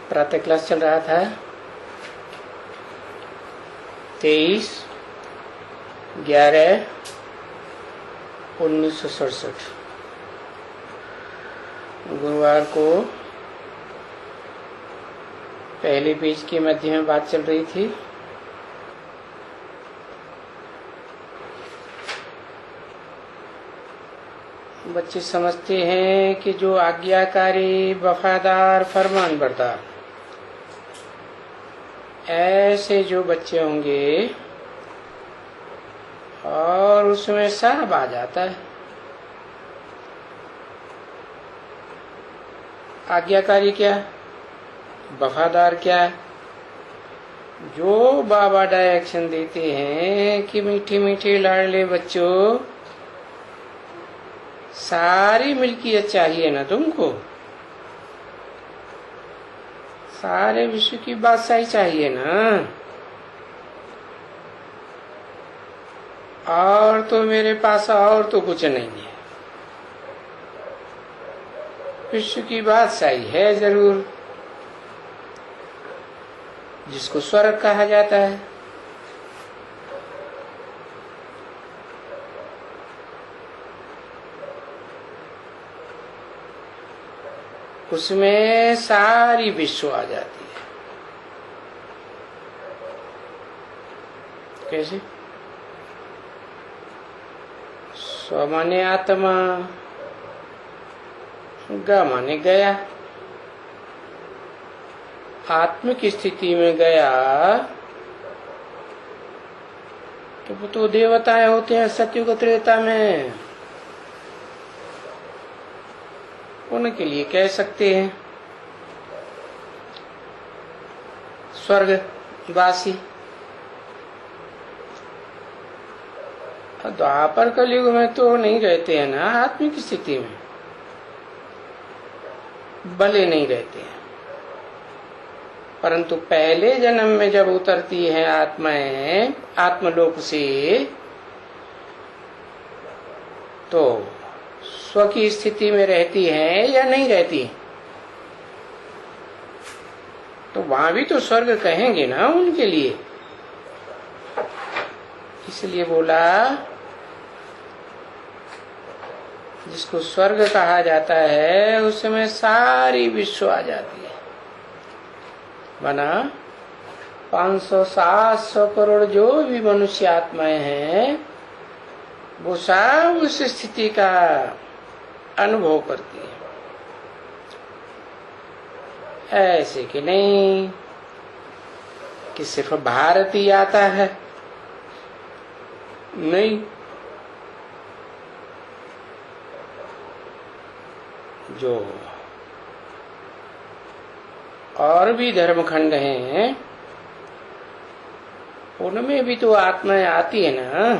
प्रातः क्लास चल रहा था 23/11/1967 गुरुवार को पहले पेज के मध्य में बात चल रही थी। बच्चे समझते हैं कि जो आज्ञाकारी, वफादार, फरमानबरदार ऐसे जो बच्चे होंगे और उसमें सब आ जाता है। आज्ञाकारी क्या, वफादार क्या, जो बाबा डायरेक्शन देते हैं कि मीठे मीठे लाडले बच्चों, सारी मिल्कियत चाहिए ना तुमको, सारे विश्व की बादशाही चाहिए ना, और तो मेरे पास और तो कुछ नहीं है। विश्व की बादशाही है जरूर, जिसको स्वर्ग कहा जाता है। उसमें सारी विश्व आ जाती है। कैसे? स्व माने आत्मा, ग माने गया। आत्म की स्थिति में गया तो वो तो देवताएं होते हैं सत्युग त्रेता में, उनके लिए कह सकते हैं स्वर्गवासी। द्वापर कलयुग में तो नहीं रहते हैं ना आत्मिक स्थिति में, भले नहीं रहते हैं, परंतु पहले जन्म में जब उतरती है आत्माएं आत्मलोक से, तो स्व की स्थिति में रहती है या नहीं रहती? तो वहां भी तो स्वर्ग कहेंगे ना उनके लिए। इसलिए बोला जिसको स्वर्ग कहा जाता है उसमें सारी विश्व आ जाती है। माना 500-700 करोड़ जो भी मनुष्य आत्माएं हैं वो सब उस स्थिति का अनुभव करती है। ऐसे कि नहीं कि सिर्फ भारत ही आता है, नहीं, जो और भी धर्मखंड हैं उनमें भी तो आत्माएं आती है ना,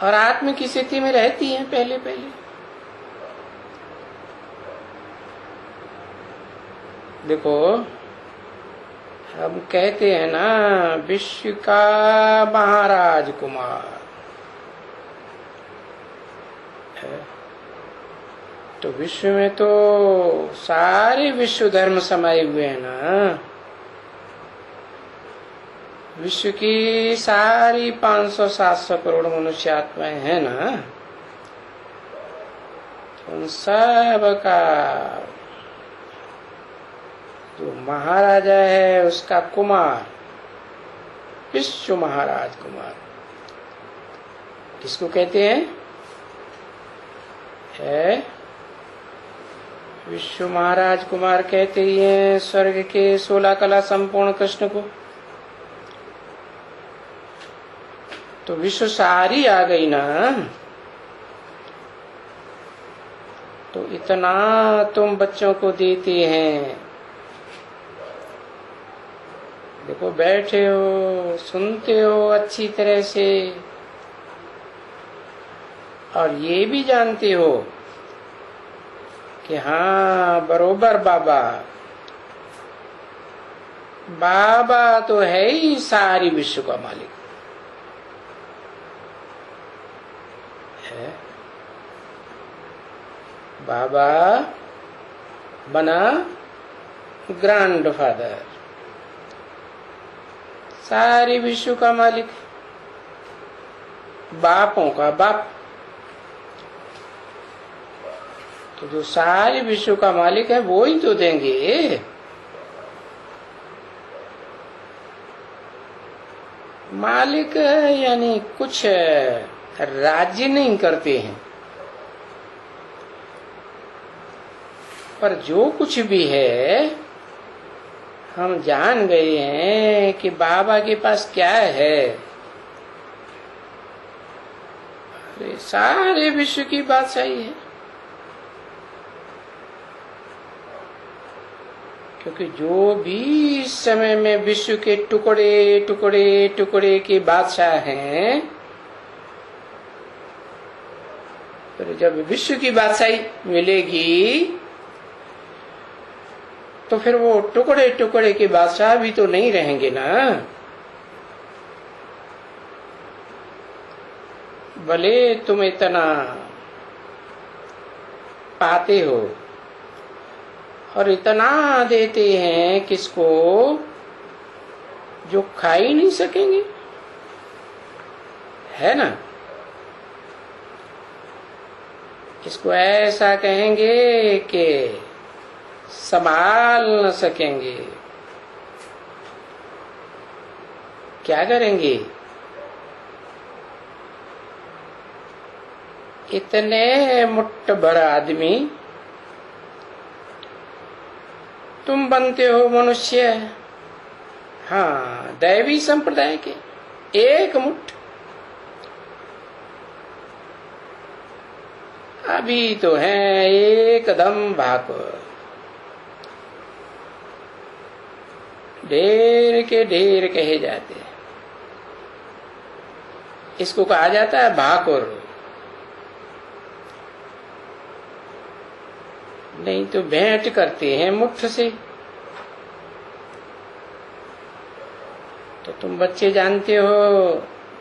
और आत्मा की स्थिति में रहती है पहले पहले। देखो हम कहते हैं ना विश्व का महाराज कुमार, तो विश्व में तो सारे विश्व धर्म समाये हुए हैं ना। विश्व की सारी 500-700 करोड़ मनुष्य आत्माएं हैं ना, उन सब का जो महाराजा है उसका कुमार, विश्व महाराज कुमार किसको कहते हैं? है विश्व महाराज कुमार कहते ही हैं स्वर्ग के 16 कला संपूर्ण कृष्ण को। तो विश्व सारी आ गई ना, तो इतना तुम बच्चों को देते हैं। देखो बैठे हो, सुनते हो अच्छी तरह से, और ये भी जानते हो कि हाँ बरोबर बाबा तो है ही सारी विश्व का मालिक है। बाबा बना ग्रैंड फादर, सारी विश्व का मालिक, बापों का बाप। तो जो सारी विश्व का मालिक है वो ही तो देंगे। मालिक यानी कुछ राज्य नहीं करते हैं, पर जो कुछ भी है हम जान गए हैं कि बाबा के पास क्या है। अरे सारे विश्व की बादशाही है, क्योंकि जो भी इस समय में विश्व के टुकड़े टुकड़े टुकड़े के बादशाह हैं, फिर जब विश्व की बादशाही मिलेगी तो फिर वो टुकड़े टुकड़े के बादशाह भी तो नहीं रहेंगे ना। भले तुम इतना पाते हो और इतना देते हैं किसको, जो खा ही नहीं सकेंगे, है ना। इसको ऐसा कहेंगे कि संभाल न सकेंगे। क्या करेंगे? इतने मुट्ठ भर आदमी तुम बनते हो मनुष्य, हाँ दैवी संप्रदाय के एक मुट्ठ। अभी तो है एकदम भाकुर, ढेर के ढेर कहे जाते हैं। इसको कहा जाता है भाकुर, नहीं तो भेंट करते हैं मुट्ठ से। तो तुम बच्चे जानते हो,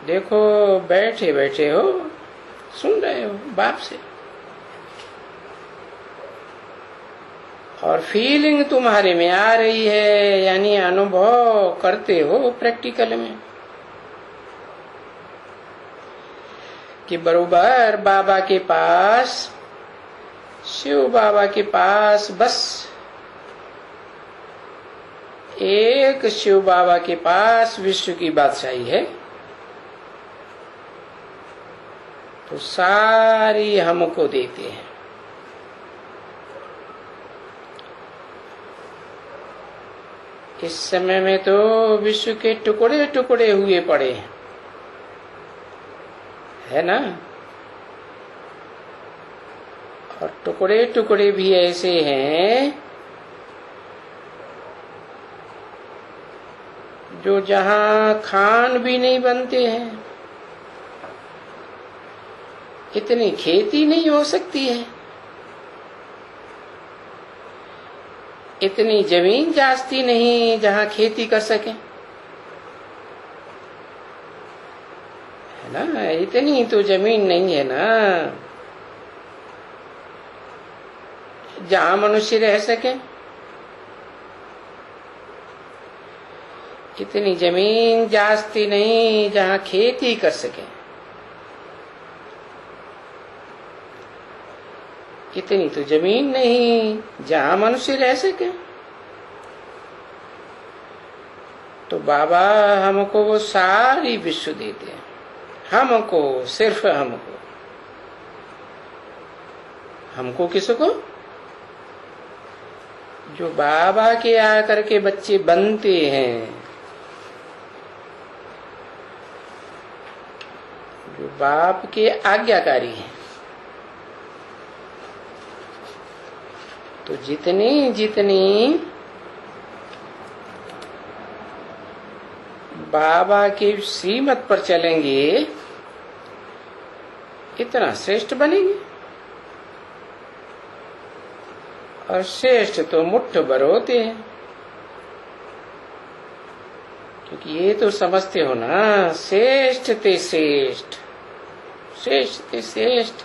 देखो बैठे बैठे हो, सुन रहे हो बाप से, और फीलिंग तुम्हारे में आ रही है, यानी अनुभव करते हो प्रैक्टिकल में कि बरोबर बाबा के पास, शिव बाबा के पास बस एक शिव बाबा के पास विश्व की बादशाही है, तो सारी हमको देते हैं। इस समय में तो विश्व के टुकड़े टुकड़े हुए पड़े हैं, है ना। और टुकड़े टुकड़े भी ऐसे हैं जो जहां खान भी नहीं बनते हैं, इतनी खेती नहीं हो सकती है, इतनी जमीन जास्ती नहीं जहां खेती कर सके, है ना। इतनी तो जमीन नहीं है ना जहां मनुष्य रह सके। इतनी जमीन जास्ती नहीं जहां खेती कर सके, इतनी तो जमीन नहीं जहां मनुष्य रह सके। तो बाबा हमको वो सारी विश्व देते हैं, हमको, सिर्फ हमको। हमको किसको? जो बाबा के आकर के बच्चे बनते हैं, जो बाप के आज्ञाकारी हैं। तो जितनी जितनी बाबा के श्रीमत पर चलेंगे इतना श्रेष्ठ बनेंगे। और श्रेष्ठ तो मुट्ठ भर होते हैं, क्योंकि ये तो समझते हो ना, श्रेष्ठ ते श्रेष्ठ, श्रेष्ठ ते श्रेष्ठ।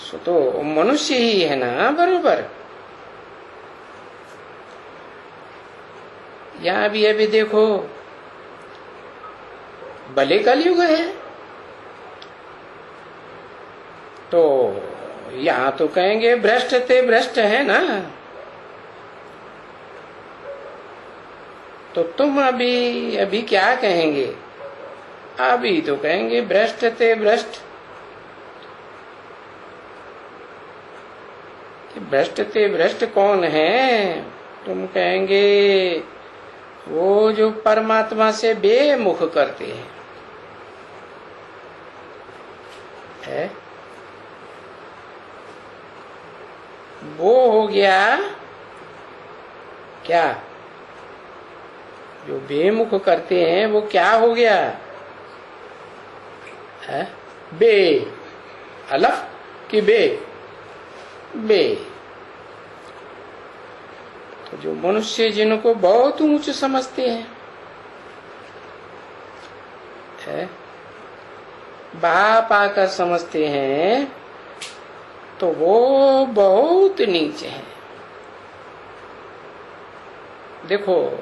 सो तो मनुष्य ही है ना बरोबर। यहां भी अभी देखो, भले कलयुग है तो यहां तो कहेंगे भ्रष्ट ते भ्रष्ट है ना, तो तुम अभी क्या कहेंगे? अभी तो कहेंगे भ्रष्ट ते भ्रष्ट। भ्रष्ट ते भ्रष्ट कौन है? तुम कहेंगे वो जो परमात्मा से बेमुख करते हैं, है? वो हो गया क्या? जो बेमुख करते हैं वो क्या हो गया है? बे अलफ कि बे? बे। तो जो मनुष्य जिनको बहुत ऊंच समझते हैं, है? बाप आकर समझते हैं तो वो बहुत नीचे हैं। देखो,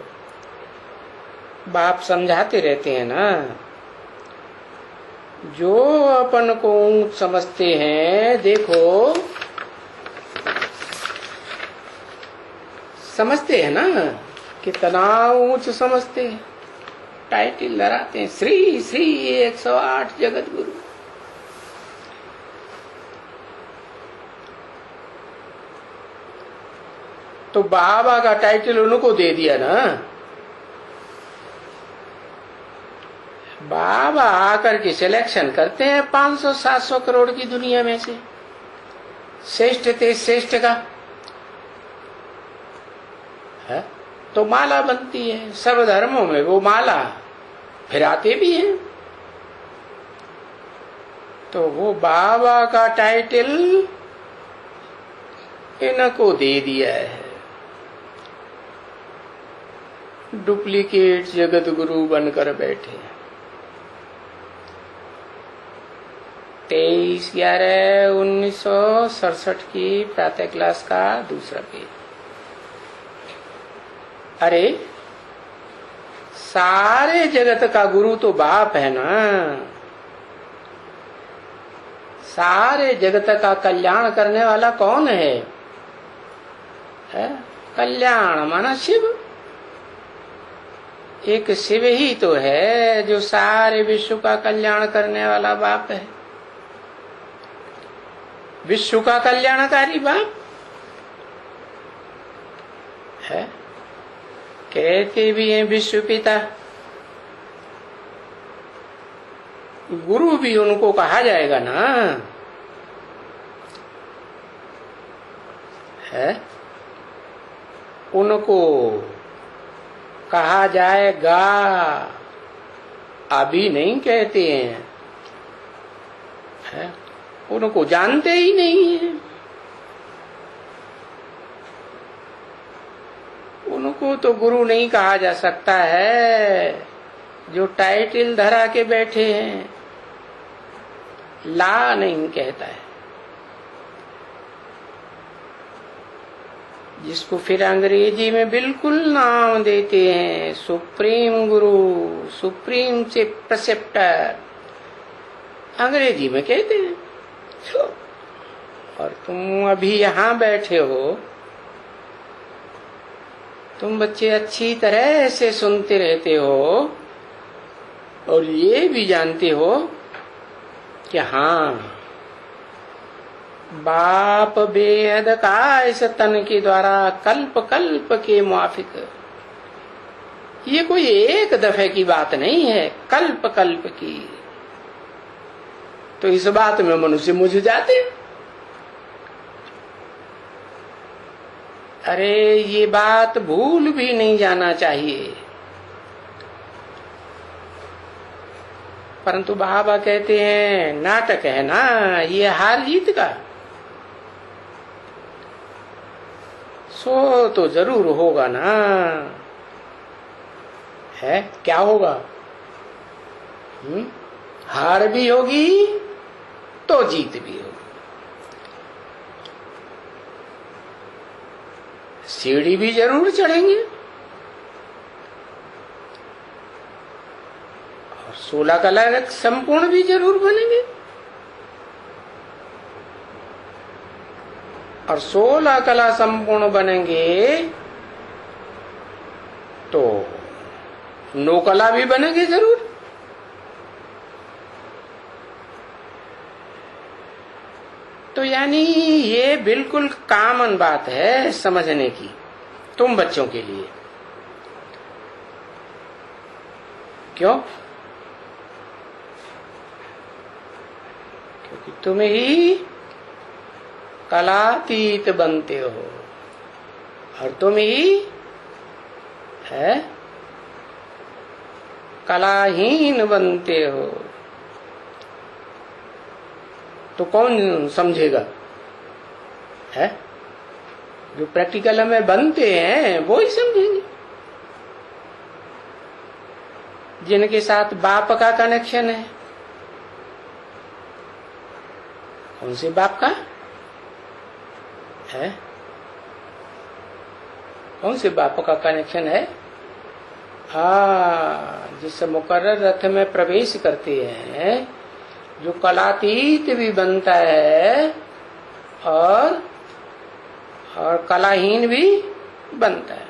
बाप समझाते रहते हैं ना, जो अपन को ऊंच समझते हैं, देखो समझते हैं ना, कितना ऊंच समझते हैं, टाइटल लगाते हैं, श्री श्री 108 जगत गुरु। तो बाबा का टाइटल उनको दे दिया ना। बाबा आकर के सिलेक्शन करते हैं 500-700 करोड़ की दुनिया में से श्रेष्ठ ते श्रेष्ठ का, है? तो माला बनती है। सब धर्मों में वो माला फिराते भी हैं। तो वो बाबा का टाइटल इनको दे दिया है। डुप्लीकेट जगत गुरु बनकर बैठे। 23/11/1967 की प्रातः क्लास का दूसरा पेज। अरे सारे जगत का गुरु तो बाप है ना। सारे जगत का कल्याण करने वाला कौन है? कल्याण माना शिव। एक शिव ही तो है जो सारे विश्व का कल्याण करने वाला बाप है। विश्व का कल्याणकारी बाप है। कहते भी हैं विश्व पिता। गुरु भी उनको कहा जाएगा ना, है? उनको कहा जाएगा, अभी नहीं कहते हैं, है? उनको जानते ही नहीं है। उनको तो गुरु नहीं कहा जा सकता है जो टाइटल धरा के बैठे हैं। ला नहीं कहता है, जिसको फिर अंग्रेजी में बिल्कुल नाम देते हैं सुप्रीम गुरु, सुप्रीम से प्रेसेप्टर, अंग्रेजी में कहते हैं। और तुम अभी यहाँ बैठे हो, तुम बच्चे अच्छी तरह से सुनते रहते हो और ये भी जानते हो कि हाँ, बाप बेहद का इस तन के द्वारा कल्प कल्प के मुआफिक। ये कोई एक दफे की बात नहीं है, कल्प कल्प की। तो इस बात में मनुष्य मुझ जाते। अरे ये बात भूल भी नहीं जाना चाहिए। परंतु बाबा कहते हैं नाटक है ना, ये हार जीत का। सो तो जरूर होगा ना, है? क्या होगा? हार भी होगी तो जीत भी होगी। सीढ़ी भी जरूर चढ़ेंगे, और 16 कला संपूर्ण भी जरूर बनेंगे। और 16 कला संपूर्ण बनेंगे तो 9 कला भी बनेंगे जरूर। तो यानी ये बिल्कुल कॉमन बात है समझने की तुम बच्चों के लिए। क्यों? क्योंकि तुम ही कलातीत बनते हो और तुम ही है कलाहीन बनते हो। तो कौन समझेगा? है जो प्रैक्टिकल में बनते हैं वो ही समझेंगे। जिनके साथ बाप का कनेक्शन है। कौन से बाप का है? कौन से बाप का कनेक्शन है? जिस मुकर्रर रथ में प्रवेश करते हैं, जो कलातीत भी बनता है और कलाहीन भी बनता है।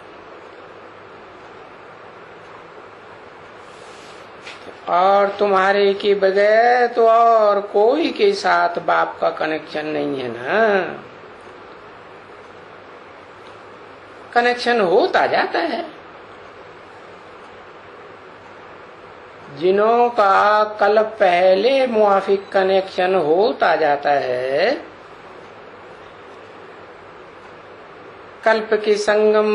और तुम्हारे के बगैर तो और कोई के साथ बाप का कनेक्शन नहीं है ना। कनेक्शन होता जाता है। जिनों का कल पहले मुआफिक कनेक्शन होता जाता है, कल्प के संगम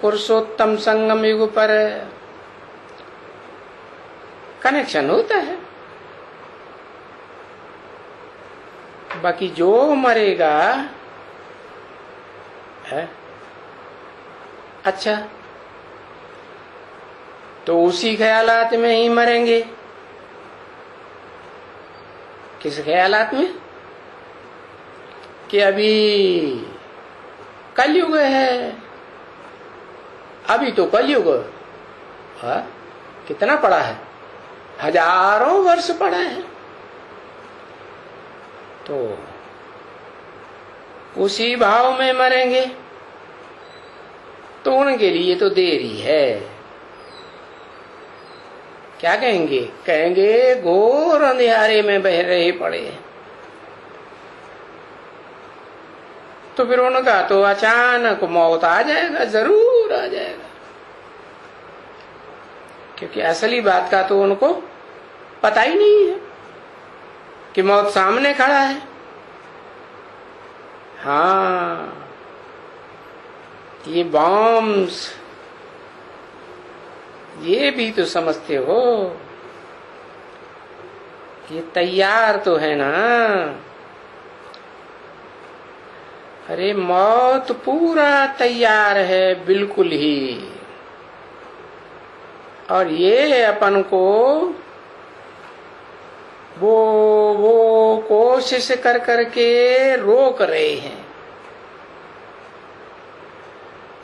पुरुषोत्तम संगम युग पर कनेक्शन होता है। बाकी जो मरेगा है अच्छा तो उसी ख्यालात में ही मरेंगे। किस ख्यालात में? कि अभी कलयुग है। अभी तो कलयुग कितना पड़ा है? हजारों वर्ष पड़ा है। तो उसी भाव में मरेंगे तो उनके लिए तो देरी है। क्या कहेंगे? कहेंगे घोर अंधियारे में बह रहे पड़े। तो फिर उनका तो अचानक मौत आ जाएगा, जरूर आ जाएगा। क्योंकि असली बात का तो उनको पता ही नहीं है कि मौत सामने खड़ा है। हाँ, ये बॉम्ब्स ये भी तो समझते हो, ये तैयार तो है ना। अरे मौत पूरा तैयार है बिल्कुल ही। और ये अपन को वो कोशिश कर करके रोक रहे हैं।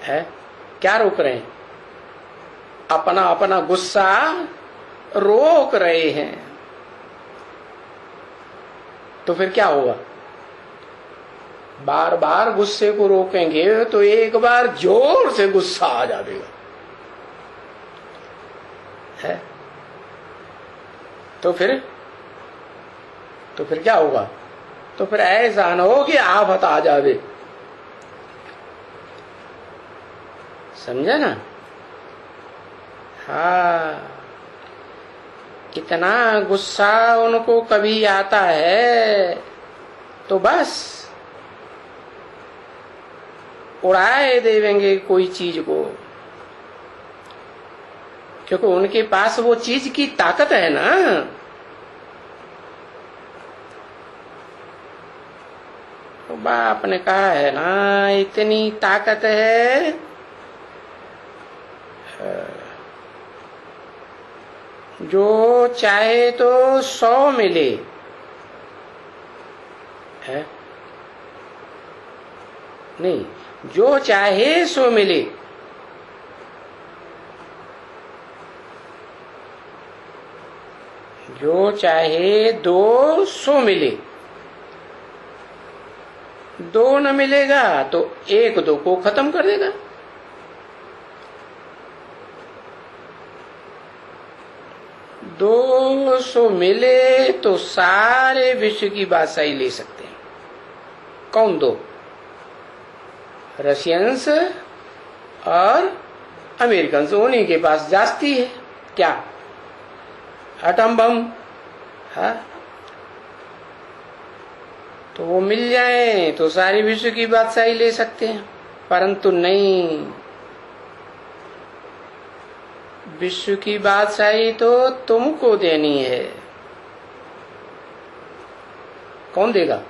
है क्या रोक रहे हैं? अपना अपना गुस्सा रोक रहे हैं। तो फिर क्या होगा? बार बार गुस्से को रोकेंगे तो एक बार जोर से गुस्सा आ जाएगा। है तो फिर क्या होगा? तो फिर ऐसा न हो कि आफत आ जावे। समझा ना? हाँ, इतना गुस्सा उनको कभी आता है तो बस उड़ाए देवेंगे कोई चीज को। क्योंकि उनके पास वो चीज की ताकत है ना। तो बाप ने कहा है ना, इतनी ताकत है जो चाहे तो 100 मिले। है नहीं, जो चाहे 100 मिले। जो चाहे 2 सो मिले, 2 न मिलेगा तो 1 2 को खत्म कर देगा। दो सौ मिले तो सारे विश्व की बादशाही ले सकते हैं। कौन 2? रशियंस और अमेरिकन, उन्हीं के पास जाती है क्या? Atom bomb. हाँ, तो वो मिल जाए तो सारी विश्व की बादशाही ले सकते हैं, परंतु नहीं, विश्व की बादशाही तो तुमको देनी है। कौन देगा?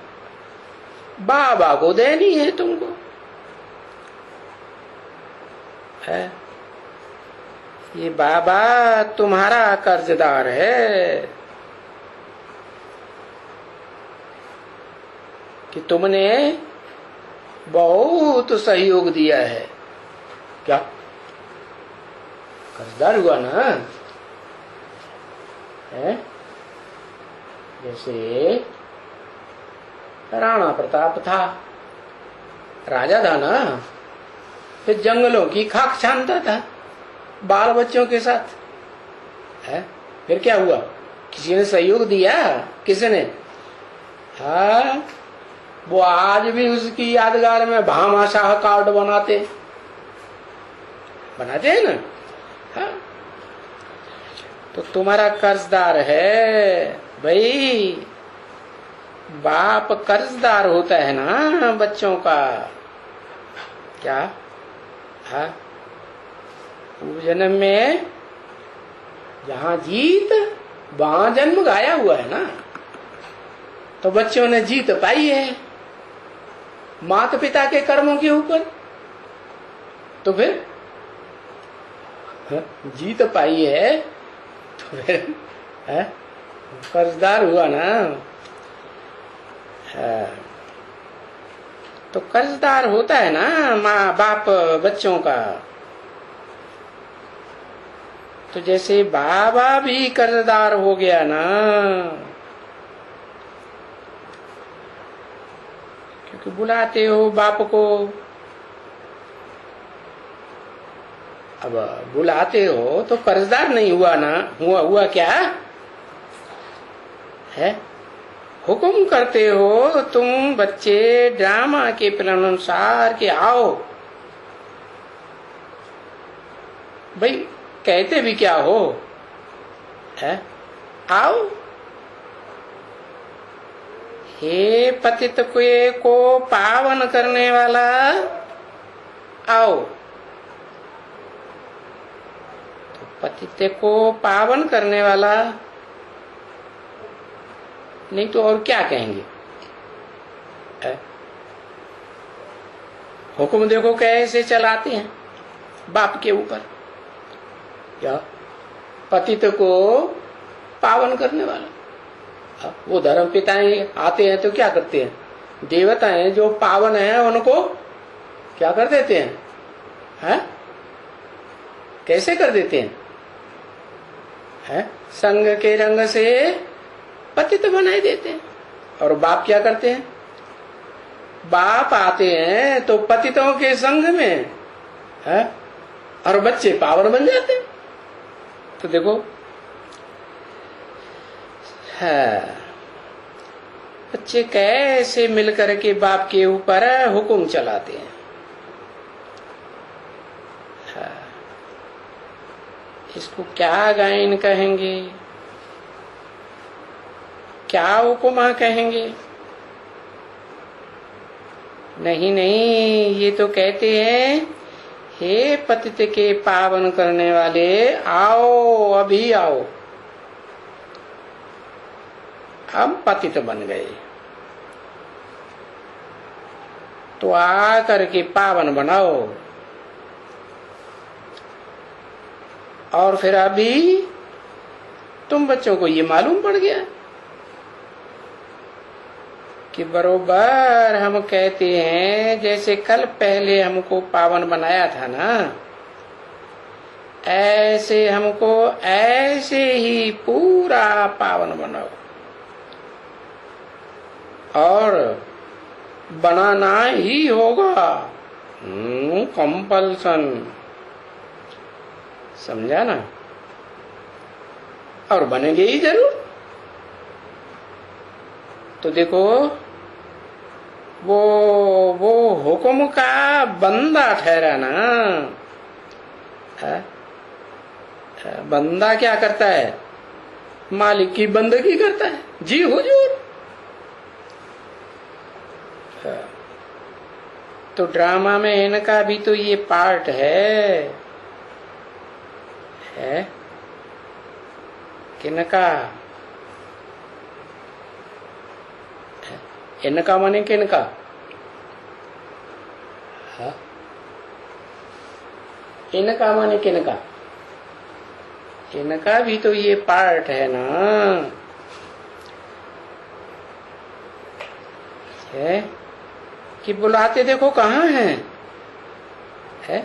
बाबा को देनी है तुमको, है? ये बाबा तुम्हारा कर्जदार है कि तुमने बहुत सहयोग दिया है। क्या कर्जदार हुआ ना? है? जैसे राणा प्रताप था, राजा था ना, फिर जंगलों की खाक छानता था बाल बच्चों के साथ, है? फिर क्या हुआ? किसी ने सहयोग दिया? किसने? हाँ, वो आज भी उसकी यादगार में भामाशाह कार्ड बनाते हैं ना। हाँ? तो तुम्हारा कर्जदार है भाई, बाप कर्जदार होता है ना बच्चों का। क्या? हाँ, पूर्व जन्म में जहां जीत वहां जन्म गाया हुआ है ना, तो बच्चों ने जीत पाई है माता पिता के कर्मों के ऊपर। तो फिर जीत पाई है तो फिर कर्जदार हुआ ना। तो कर्जदार होता है ना माँ बाप बच्चों का। तो जैसे बाबा भी कर्जदार हो गया ना, क्योंकि बुलाते हो बाप को, अब बुलाते हो तो कर्जदार नहीं हुआ ना। हुआ क्या है? हुक्म करते हो तुम बच्चे ड्रामा के प्लान अनुसार के आओ। भाई कहते भी क्या हो, है? आओ। हे पतित को पावन करने वाला, आओ। तो पतित को पावन करने वाला, नहीं तो और क्या कहेंगे? हुक्म देखो कैसे चलाते हैं बाप के ऊपर। क्या? पतित को पावन करने वाला। वो धर्म पिताएं आते हैं तो क्या करते हैं? देवताएं जो पावन हैं उनको क्या कर देते हैं? है? कैसे कर देते हैं? है? संग के रंग से पतित बनाए देते हैं। और बाप क्या करते हैं? बाप आते हैं तो पतितों के संग में, है? और बच्चे पावन बन जाते हैं। तो देखो, है, बच्चे कैसे मिलकर के बाप के ऊपर हुक्म चलाते हैं। है, इसको क्या गायन कहेंगे, क्या उपमा कहेंगे? नहीं नहीं, ये तो कहते हैं हे पतित के पावन करने वाले, आओ, अभी आओ। हम पतित बन गए तो आ करके पावन बनाओ। और फिर अभी तुम बच्चों को ये मालूम पड़ गया कि बरोबर हम कहते हैं जैसे कल पहले हमको पावन बनाया था ना, ऐसे हमको ऐसे ही पूरा पावन बनाओ, और बनाना ही होगा, कंपल्सन। समझा ना? और बनेंगे ही जरूर। तो देखो, वो हुक्म का बंदा ठहरा ना। बंदा क्या करता है? मालिक की बंदगी करता है। जी हुजूर। तो ड्रामा में इनका भी तो ये पार्ट है किनका? इनका माने किनका? इनका माने किनका? इनका भी तो ये पार्ट है ना। है कि बुलाते देखो कहाँ हैं, है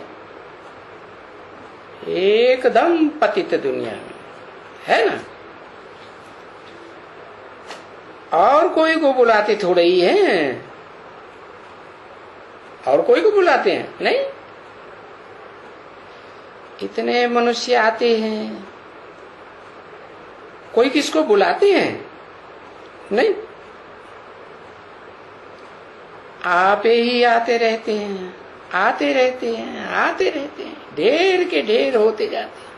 एकदम पतित दुनिया में, है ना। और कोई को बुलाते थोड़े ही हैं, और कोई को बुलाते हैं नहीं। इतने मनुष्य आते हैं, कोई किसको बुलाते हैं नहीं। आप ही आते रहते हैं, आते रहते हैं, आते रहते हैं, ढेर के ढेर होते जाते हैं।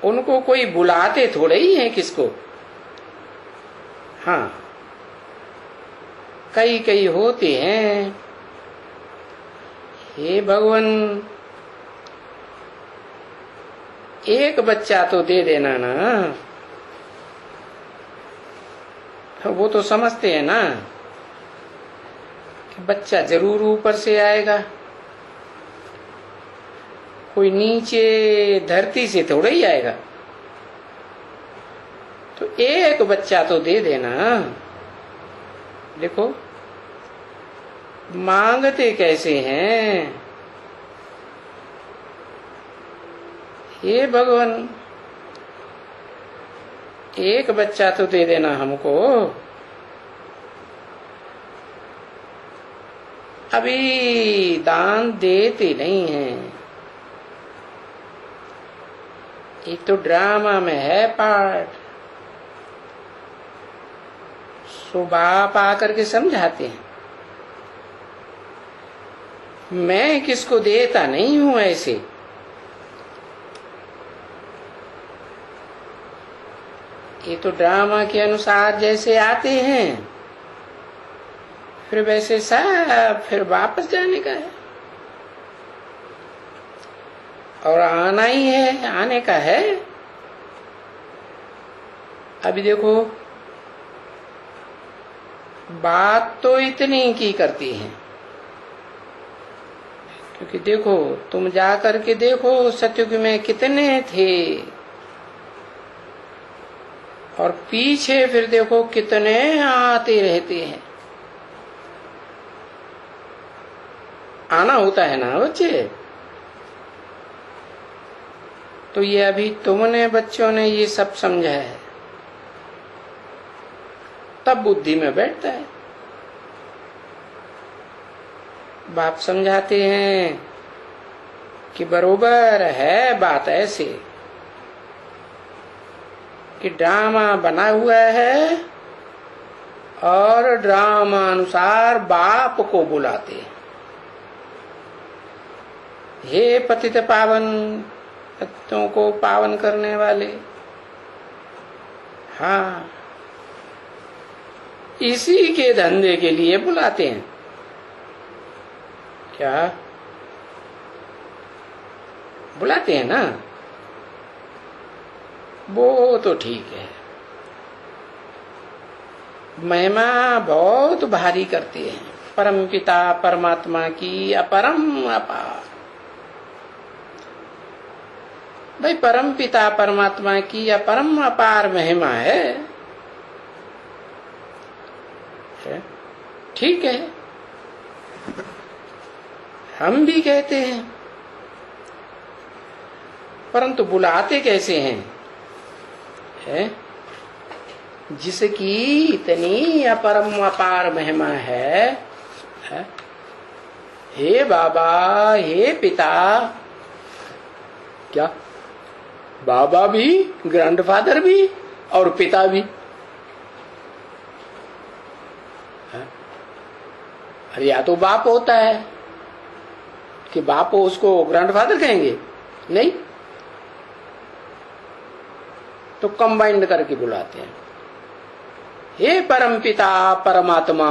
उनको कोई बुलाते थोड़े ही हैं किसको। हाँ, कई कई होते हैं। हे भगवान, एक बच्चा तो दे देना ना। वो तो समझते हैं ना कि बच्चा जरूर ऊपर से आएगा, कोई नीचे धरती से थोड़ा ही आएगा। तो एक बच्चा तो दे देना। देखो मांगते कैसे हैं। हे भगवान, एक बच्चा तो दे देना हमको। अभी दान देते नहीं हैं। ये तो ड्रामा में है पार्ट। सो बाप आकर के समझाते हैं। मैं किसको देता नहीं हूं ऐसे। ये तो ड्रामा के अनुसार जैसे आते हैं, फिर वैसे सब फिर वापस जाने का है, और आना ही है, आने का है। अभी देखो, बात तो इतनी की करती है, क्योंकि देखो तुम जा करके देखो सतयुग में कितने थे, और पीछे फिर देखो कितने आते रहते हैं। आना होता है ना बच्चे। तो ये अभी तुमने बच्चों ने ये सब समझा है, तब बुद्धि में बैठता है। बाप समझाते हैं कि बरोबर है बात ऐसे कि ड्रामा बना हुआ है, और ड्रामा अनुसार बाप को बुलाते हैं। हे पतित पावन, पतितों को पावन करने वाले। हाँ, इसी के धंधे के लिए बुलाते हैं। क्या बुलाते हैं ना? वो तो ठीक है। महिमा बहुत भारी करती है परमपिता परमात्मा की, अपरम अपार। भाई परमपिता परमात्मा की अपरम अपार महिमा है, ठीक है। हम भी कहते हैं, परंतु बुलाते कैसे हैं? है? जिसकी इतनी अपरम अपार महिमा है? हे बाबा, हे पिता। क्या? बाबा भी, ग्रैंडफादर भी और पिता भी। अरे या तो बाप होता है कि बाप हो उसको ग्रैंडफादर कहेंगे, नहीं तो कंबाइंड करके बुलाते हैं। हे परम पिता परमात्मा,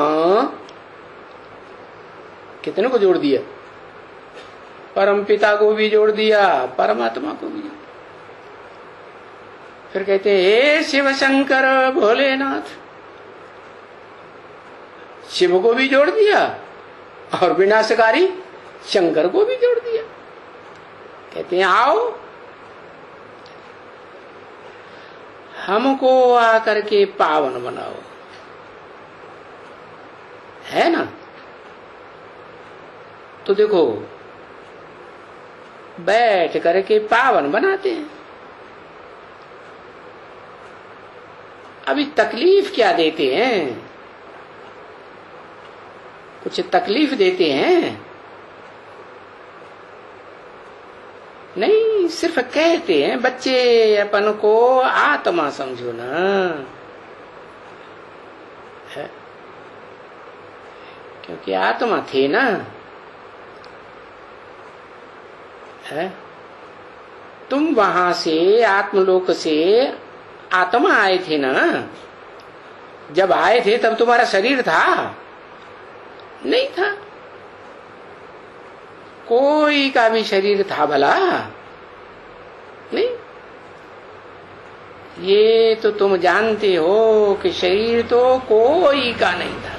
कितने को जोड़ दिया? परम पिता को भी जोड़ दिया, परमात्मा को भी। फिर कहते हैं हे शिव शंकर भोलेनाथ, शिव को भी जोड़ दिया और विनाशकारी शंकर को भी जोड़ दिया। कहते हैं आओ हमको आकर के पावन बनाओ, है ना? तो देखो बैठ करके पावन बनाते हैं। अभी तकलीफ क्या देते हैं? कुछ तकलीफ देते हैं? नहीं, सिर्फ कहते हैं बच्चे अपन को आत्मा समझो ना, है? क्योंकि आत्मा थे ना, है? तुम वहां से आत्मलोक से आत्मा आए थे ना। जब आए थे तब तुम्हारा शरीर था? नहीं था। कोई का भी शरीर था भला? नहीं। ये तो तुम जानते हो कि शरीर तो कोई का नहीं था।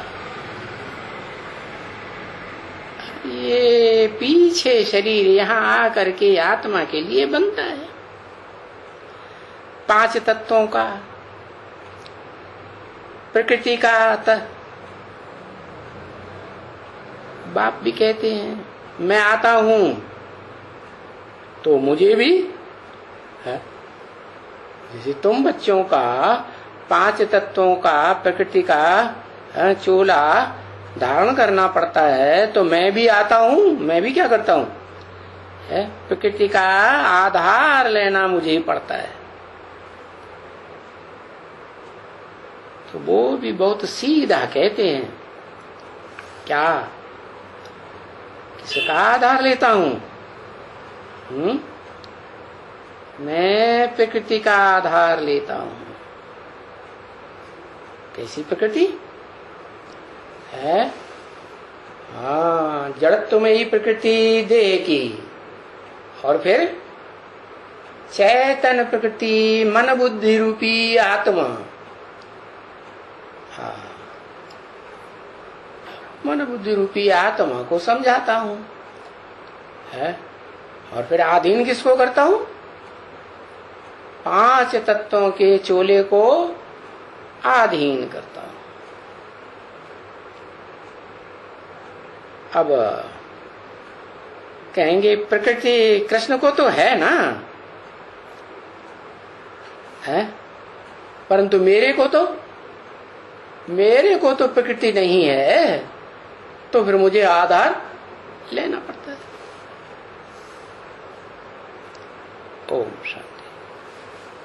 ये पीछे शरीर यहाँ आकर के आत्मा के लिए बनता है। 5 तत्वों का, प्रकृति का बाप भी कहते हैं मैं आता हूं तो मुझे भी है। जैसे तुम बच्चों का 5 तत्वों का, प्रकृति का चोला धारण करना पड़ता है, तो मैं भी आता हूं। मैं भी क्या करता हूं? प्रकृति का आधार लेना मुझे ही पड़ता है। तो वो भी बहुत सीधा कहते हैं। क्या? किसका आधार लेता हूं? मैं प्रकृति का आधार लेता हूं। कैसी प्रकृति है? हाँ, जड़त्व में ही प्रकृति देह की, और फिर चैतन्य प्रकृति मन बुद्धि रूपी आत्मा। हाँ, मन बुद्धि रूपी आत्मा को समझाता हूं, है? और फिर अधीन किसको करता हूं? 5 तत्वों के चोले को अधीन करता हूं। अब कहेंगे प्रकृति कृष्ण को तो है ना, है? परंतु मेरे को तो प्रकृति नहीं है, तो फिर मुझे आधार लेना पड़ता है। ओम शांति।